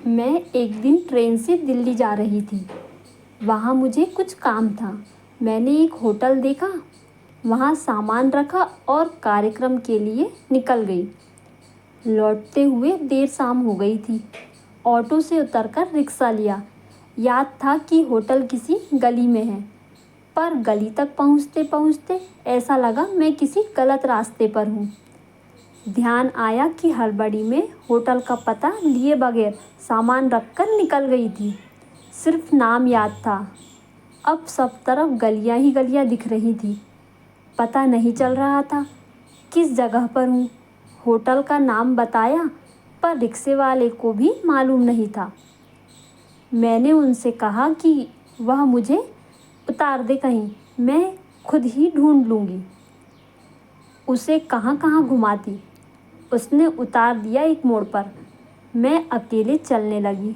मैं एक दिन ट्रेन से दिल्ली जा रही थी। वहाँ मुझे कुछ काम था। मैंने एक होटल देखा, वहाँ सामान रखा और कार्यक्रम के लिए निकल गई। लौटते हुए देर शाम हो गई थी। ऑटो से उतरकर रिक्शा लिया। याद था कि होटल किसी गली में है, पर गली तक पहुँचते पहुँचते ऐसा लगा मैं किसी गलत रास्ते पर हूँ। ध्यान आया कि हड़बड़ी में होटल का पता लिए बगैर सामान रखकर निकल गई थी। सिर्फ नाम याद था। अब सब तरफ गलियां ही गलियां दिख रही थी। पता नहीं चल रहा था किस जगह पर हूँ। होटल का नाम बताया, पर रिक्शे वाले को भी मालूम नहीं था। मैंने उनसे कहा कि वह मुझे उतार दे कहीं, मैं खुद ही ढूंढ लूँगी। उसे कहाँ कहाँ घुमाती। उसने उतार दिया एक मोड़ पर। मैं अकेले चलने लगी।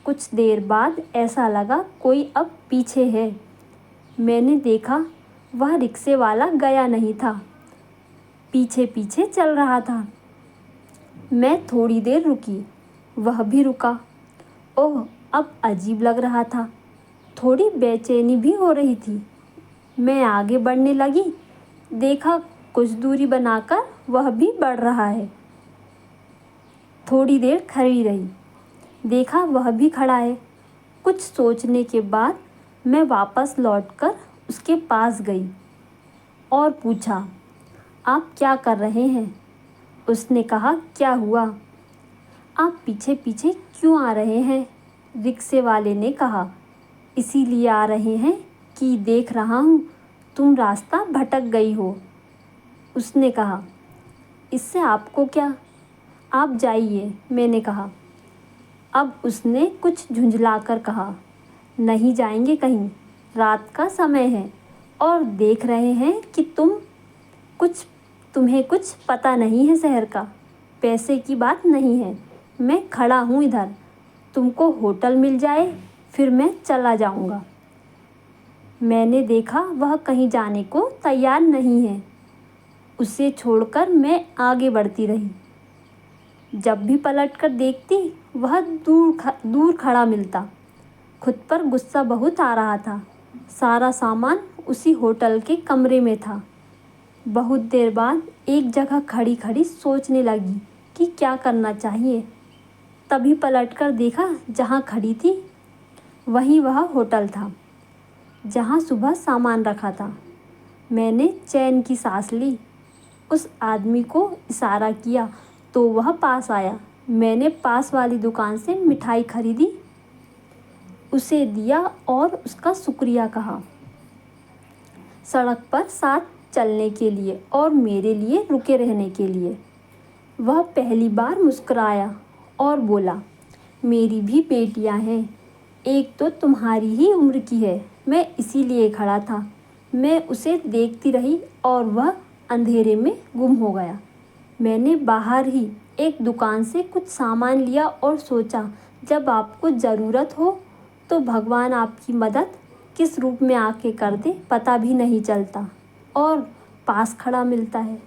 कुछ देर बाद ऐसा लगा कोई अब पीछे है। मैंने देखा वह रिक्शे वाला गया नहीं था, पीछे पीछे चल रहा था। मैं थोड़ी देर रुकी, वह भी रुका। ओह, अब अजीब लग रहा था। थोड़ी बेचैनी भी हो रही थी। मैं आगे बढ़ने लगी। देखा कुछ दूरी बनाकर वह भी बढ़ रहा है। थोड़ी देर खड़ी रही, देखा वह भी खड़ा है। कुछ सोचने के बाद मैं वापस लौटकर उसके पास गई और पूछा, आप क्या कर रहे हैं? उसने कहा, क्या हुआ? आप पीछे पीछे क्यों आ रहे हैं? रिक्शे वाले ने कहा, इसीलिए आ रहे हैं कि देख रहा हूँ तुम रास्ता भटक गई हो। उसने कहा, इससे आपको क्या, आप जाइए, मैंने कहा। अब उसने कुछ झुंझलाकर कहा, नहीं जाएंगे कहीं, रात का समय है और देख रहे हैं कि तुम्हें कुछ पता नहीं है शहर का। पैसे की बात नहीं है, मैं खड़ा हूँ इधर, तुमको होटल मिल जाए फिर मैं चला जाऊँगा। मैंने देखा वह कहीं जाने को तैयार नहीं है। उसे छोड़कर मैं आगे बढ़ती रही। जब भी पलटकर देखती वह दूर खड़ा मिलता। खुद पर गुस्सा बहुत आ रहा था। सारा सामान उसी होटल के कमरे में था। बहुत देर बाद एक जगह खड़ी खड़ी सोचने लगी कि क्या करना चाहिए। तभी पलटकर देखा, जहाँ खड़ी थी वहीं वह होटल था जहाँ सुबह सामान रखा था। मैंने चैन की सांस ली। उस आदमी को इशारा किया तो वह पास आया। मैंने पास वाली दुकान से मिठाई खरीदी, उसे दिया और उसका शुक्रिया कहा। सड़क पर साथ चलने के लिए और मेरे लिए रुके रहने के लिए। वह पहली बार मुस्कुराया और बोला, मेरी भी बेटियां हैं, एक तो तुम्हारी ही उम्र की है, मैं इसीलिए खड़ा था। मैं उसे देखती रही और वह अंधेरे में गुम हो गया। मैंने बाहर ही एक दुकान से कुछ सामान लिया और सोचा, जब आपको ज़रूरत हो तो भगवान आपकी मदद किस रूप में आके कर दे पता भी नहीं चलता और पास खड़ा मिलता है।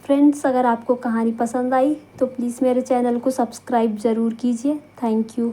फ्रेंड्स, अगर आपको कहानी पसंद आई तो प्लीज़ मेरे चैनल को सब्सक्राइब ज़रूर कीजिए। Thank you.